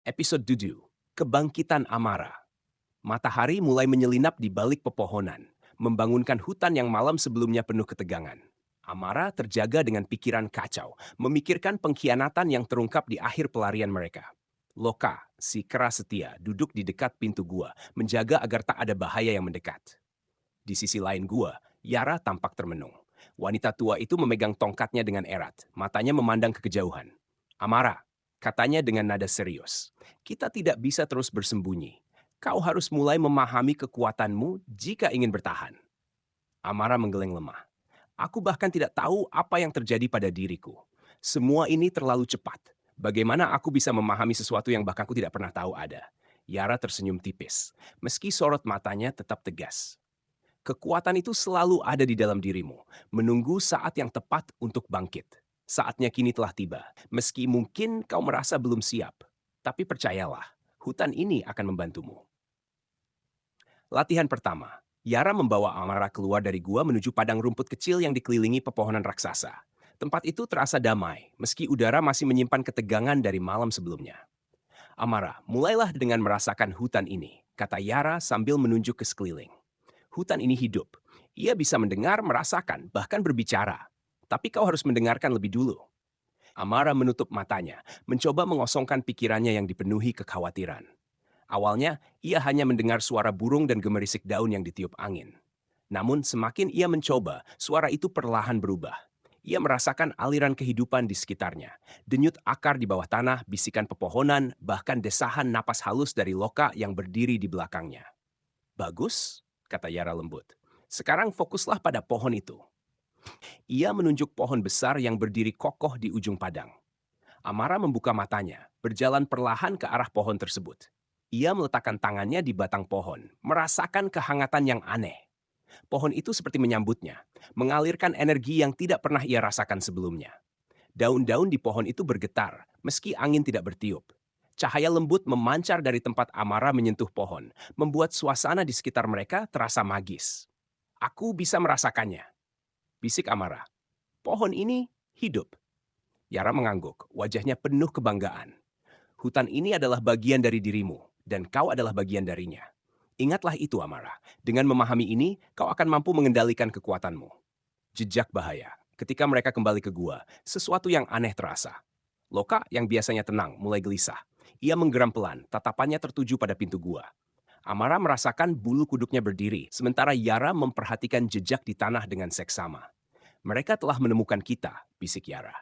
Episode 7, Kebangkitan Amara. Matahari mulai menyelinap di balik pepohonan, membangunkan hutan yang malam sebelumnya penuh ketegangan. Amara terjaga dengan pikiran kacau, memikirkan pengkhianatan yang terungkap di akhir pelarian mereka. Loka, si kera setia, duduk di dekat pintu gua, menjaga agar tak ada bahaya yang mendekat. Di sisi lain gua, Yara tampak termenung. Wanita tua itu memegang tongkatnya dengan erat, matanya memandang ke kejauhan. Amara, katanya dengan nada serius, kita tidak bisa terus bersembunyi. Kau harus mulai memahami kekuatanmu jika ingin bertahan. Amara menggeleng lemah. Aku bahkan tidak tahu apa yang terjadi pada diriku. Semua ini terlalu cepat. Bagaimana aku bisa memahami sesuatu yang bahkan aku tidak pernah tahu ada? Yara tersenyum tipis, meski sorot matanya tetap tegas. Kekuatan itu selalu ada di dalam dirimu, menunggu saat yang tepat untuk bangkit. Saatnya kini telah tiba, meski mungkin kau merasa belum siap. Tapi percayalah, hutan ini akan membantumu. Latihan pertama, Yara membawa Amara keluar dari gua menuju padang rumput kecil yang dikelilingi pepohonan raksasa. Tempat itu terasa damai, meski udara masih menyimpan ketegangan dari malam sebelumnya. Amara, mulailah dengan merasakan hutan ini, kata Yara sambil menunjuk ke sekeliling. Hutan ini hidup. Ia bisa mendengar, merasakan, bahkan berbicara. Tapi kau harus mendengarkan lebih dulu. Amara menutup matanya, mencoba mengosongkan pikirannya yang dipenuhi kekhawatiran. Awalnya, ia hanya mendengar suara burung dan gemerisik daun yang ditiup angin. Namun semakin ia mencoba, suara itu perlahan berubah. Ia merasakan aliran kehidupan di sekitarnya. Denyut akar di bawah tanah, bisikan pepohonan, bahkan desahan napas halus dari Loka yang berdiri di belakangnya. Bagus, kata Yara lembut. Sekarang fokuslah pada pohon itu. Ia menunjuk pohon besar yang berdiri kokoh di ujung padang. Amara membuka matanya, berjalan perlahan ke arah pohon tersebut. Ia meletakkan tangannya di batang pohon, merasakan kehangatan yang aneh. Pohon itu seperti menyambutnya, mengalirkan energi yang tidak pernah ia rasakan sebelumnya. Daun-daun di pohon itu bergetar, meski angin tidak bertiup. Cahaya lembut memancar dari tempat Amara menyentuh pohon, membuat suasana di sekitar mereka terasa magis. Aku bisa merasakannya, bisik Amara. Pohon ini hidup. Yara mengangguk, wajahnya penuh kebanggaan. Hutan ini adalah bagian dari dirimu, dan kau adalah bagian darinya. Ingatlah itu, Amara. Dengan memahami ini, kau akan mampu mengendalikan kekuatanmu. Jejak bahaya. Ketika mereka kembali ke gua, sesuatu yang aneh terasa. Loka yang biasanya tenang mulai gelisah. Ia menggeram pelan, tatapannya tertuju pada pintu gua. Amara merasakan bulu kuduknya berdiri, sementara Yara memperhatikan jejak di tanah dengan seksama. Mereka telah menemukan kita, bisik Yara.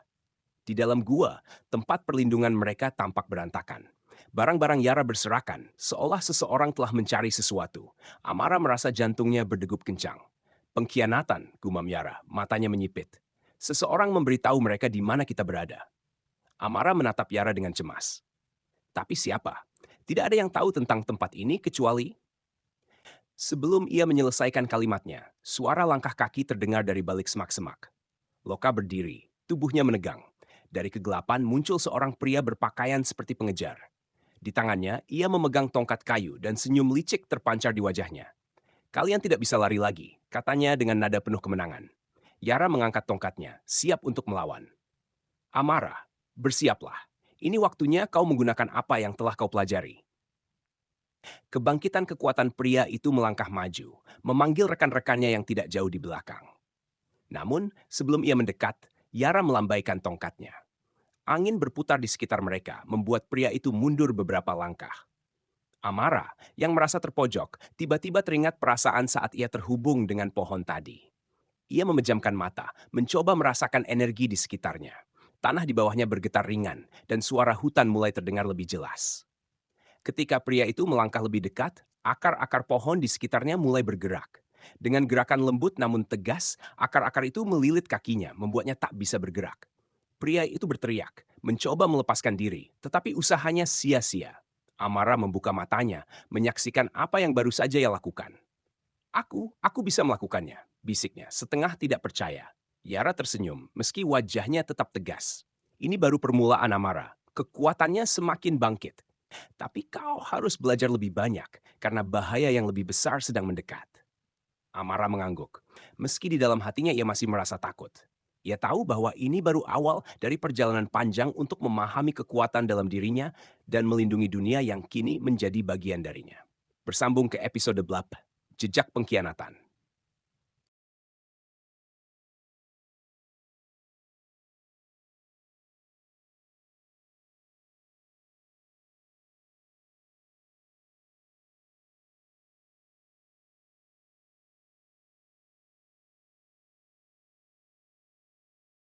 Di dalam gua, tempat perlindungan mereka tampak berantakan. Barang-barang Yara berserakan, seolah seseorang telah mencari sesuatu. Amara merasa jantungnya berdegup kencang. Pengkhianatan, gumam Yara, matanya menyipit. Seseorang memberitahu mereka di mana kita berada. Amara menatap Yara dengan cemas. Tapi siapa? Tidak ada yang tahu tentang tempat ini kecuali... Sebelum ia menyelesaikan kalimatnya, suara langkah kaki terdengar dari balik semak-semak. Loka berdiri, tubuhnya menegang. Dari kegelapan muncul seorang pria berpakaian seperti pengejar. Di tangannya, ia memegang tongkat kayu dan senyum licik terpancar di wajahnya. Kalian tidak bisa lari lagi, katanya dengan nada penuh kemenangan. Yara mengangkat tongkatnya, siap untuk melawan. Amara, bersiaplah. Ini waktunya kau menggunakan apa yang telah kau pelajari. Kebangkitan kekuatan pria itu melangkah maju, memanggil rekan-rekannya yang tidak jauh di belakang. Namun, sebelum ia mendekat, Yara melambaikan tongkatnya. Angin berputar di sekitar mereka, membuat pria itu mundur beberapa langkah. Amara, yang merasa terpojok, tiba-tiba teringat perasaan saat ia terhubung dengan pohon tadi. Ia memejamkan mata, mencoba merasakan energi di sekitarnya. Tanah di bawahnya bergetar ringan, dan suara hutan mulai terdengar lebih jelas. Ketika pria itu melangkah lebih dekat, akar-akar pohon di sekitarnya mulai bergerak. Dengan gerakan lembut namun tegas, akar-akar itu melilit kakinya, membuatnya tak bisa bergerak. Pria itu berteriak, mencoba melepaskan diri, tetapi usahanya sia-sia. Amara membuka matanya, menyaksikan apa yang baru saja ia lakukan. Aku bisa melakukannya, bisiknya, setengah tidak percaya. Yara tersenyum, meski wajahnya tetap tegas. Ini baru permulaan Amara, kekuatannya semakin bangkit. Tapi kau harus belajar lebih banyak, karena bahaya yang lebih besar sedang mendekat. Amara mengangguk, meski di dalam hatinya ia masih merasa takut. Ia tahu bahwa ini baru awal dari perjalanan panjang untuk memahami kekuatan dalam dirinya dan melindungi dunia yang kini menjadi bagian darinya. Bersambung ke episode 8, Jejak Pengkhianatan.